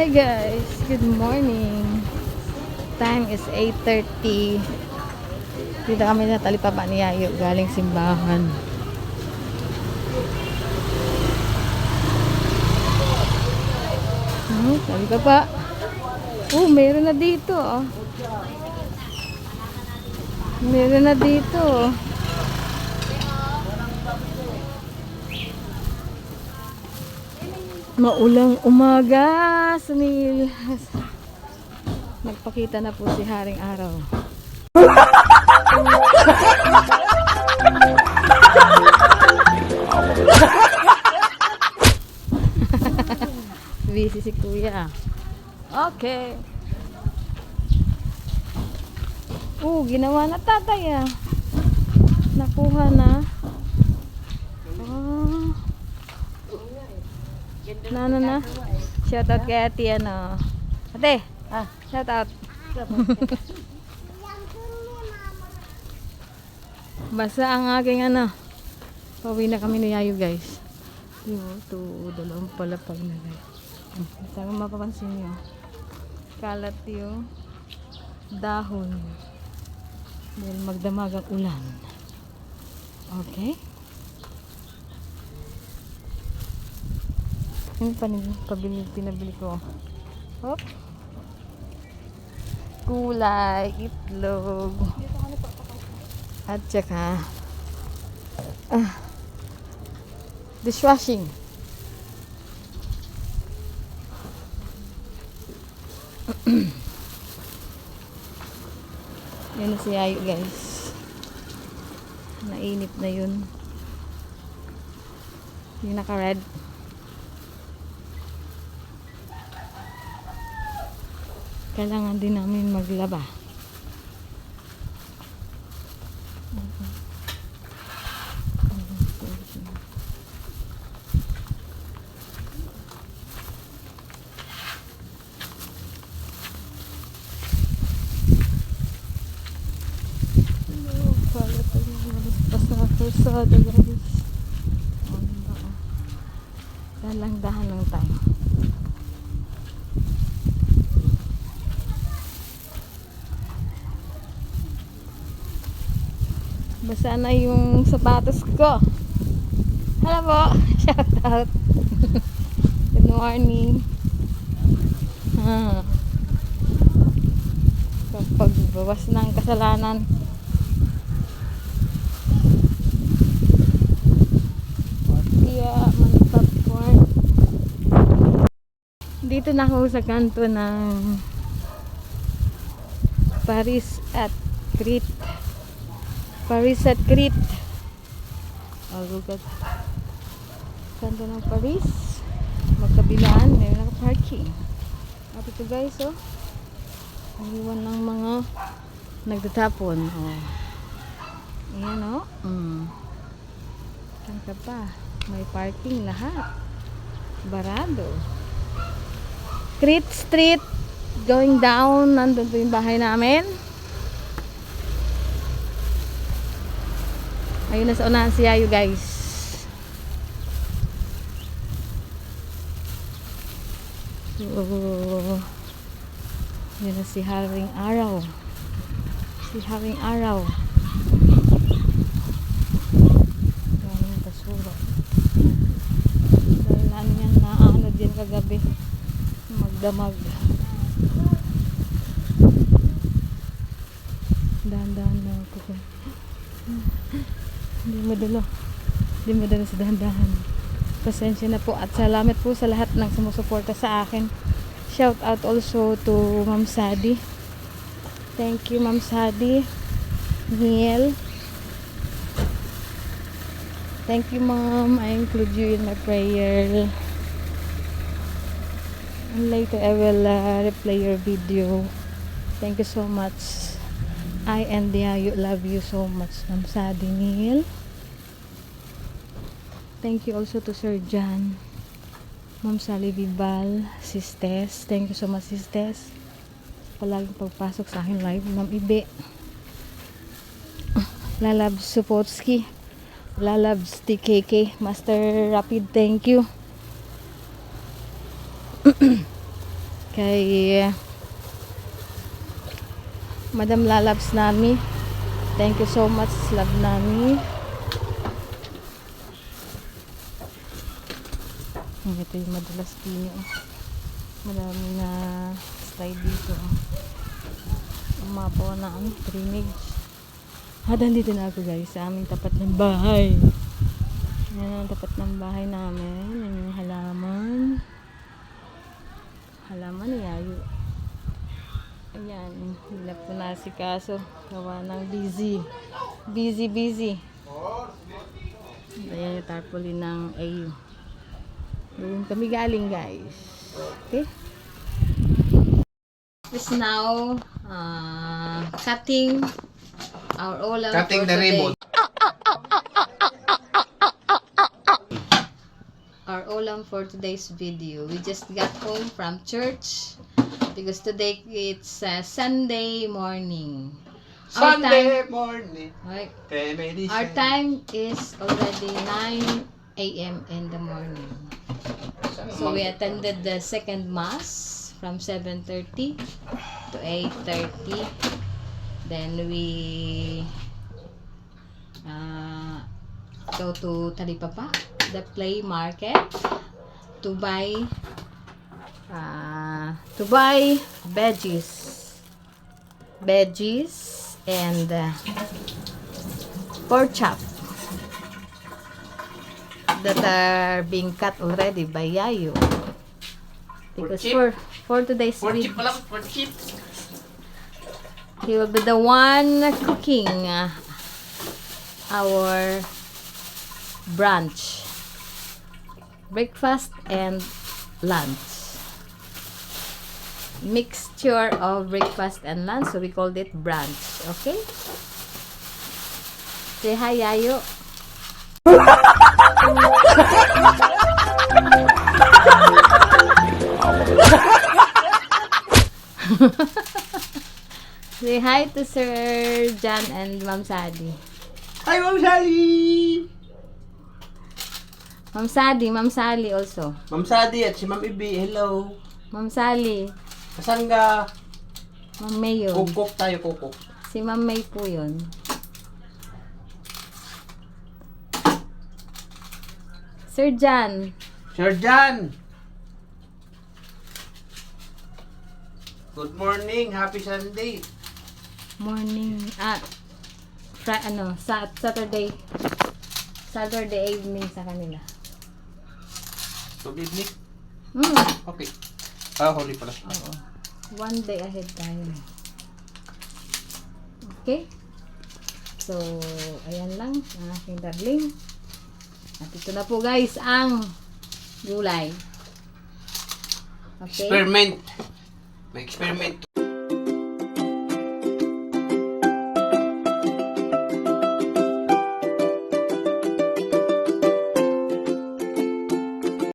Hi guys, good morning. Time is 8:30. Dito kami sa talipapa ni Yayo galing simbahan. Talipapa. Meron na dito. Meron na dito. Maulang umaga sa nagpakita na po si Haring Araw. Busy si Kuya. Okay. Ginawa na tatay ah. Nakuha na. Na. Shout out kay ate ano. Ate, shout out. Basa ang aking ano. Pauwi na kami ni Yayo guys. Ito, dalawang palapag na guys. Sana mapapansin nyo. Kalat yung dahon. Dahil magdamag ang ulan. Okay. Yung pinabili ko. Hop. Kulay, itlog. At saka dishwashing. Yan na si Yayo guys. Nainit na yun. Yung naka-red. Kailangan din namin maglaba. Kalsada guys. Dalang-dahan lang tayo. Basa na yung sapatos ko. Hello po. Shout out. Good morning. Kapag bawas ng kasalanan. Dito na ako sa kanto ng Paris at Crete. Paris at Crete. Lugat. Kanto ng Paris. Magkabilaan. May naka-parking. At ito guys, iwan ng mga nagtatapon. Ayan Kanka pa. May parking lahat. Barado. Crete Street. Going down. Nandun po yung bahay namin. Ayun na sa unahan si Yayo guys. Yan na si Haring Araw. Si Haring Araw. Daming basura. Dahil ano yan na ano din kagabi. Magdamag. Dahan-dahan na ako. Hindi madalo sa dahan-dahan. Pasensya na po at salamat po sa lahat ng sumusuporta sa akin. Shout out also to Ma'am Sadi. Thank you Ma'am Sadi. Niel. Thank you Ma'am. I include you in my prayer. And later I will replay your video. Thank you so much. I and Yayo love you so much, Ma'am Sadi Niel. Thank you also to Sir John, Ma'am Sally Vibal, Sisters. Thank you so much, Sisters. Palaging pagpasok sa akin live. Ma'am Ibe, Lalabs Supotski, Lalabs TKK, Master Rapid, thank you. kay Madam Lalabs nami. Thank you so much, love nami. Ito yung madalas din yun. Marami na slide dito. Umapaw na ang drainage. Nandito na ako guys sa aming tapat ng bahay. Yan ang tapat ng bahay namin. Yan yung halaman. Halaman ni Yayo. Ayan. Hilap ko na si Kaso. Gawa ng busy. Busy. Ayan yung tarpaulin ng AU. Doon kami galing guys. Okay. Is now cutting our ulam Cutting for the today. ribbon. Our ulam for today's video. We just got home from church because today it's Sunday morning. Sunday morning. Right, Family our time is already 9 a.m. in the morning. So we attended the second mass from 7:30 to 8:30. Then we go to Talipapa, the play market, to buy veggies and pork chop that are being cut already by Yayo. Because for today's video, he will be the one cooking our brunch, breakfast and lunch. Mixture of breakfast and lunch, so we called it brunch. Okay? Say hi, Yayo. Say hi to Sir Jan and Ma'am Sadi. Hi, Ma'am Sally! Ma'am Sally also. Ma'am Sadi at si Ma'am Ibi, hello. Ma'am Sally, Kasan ka? Ma'am May yun. Kukuk tayo, kukuk. Si Ma'am May po yun. Sir Jan. Sir Jan! Good morning, happy Sunday. Morning. Saturday evening sa kanila. Good evening. Okay. Huli pala. Oo. One day ahead tayo. Okay? So, ayan lang ang aking darling. At ito na po guys ang gulay. Okay? Experiment. May experiment.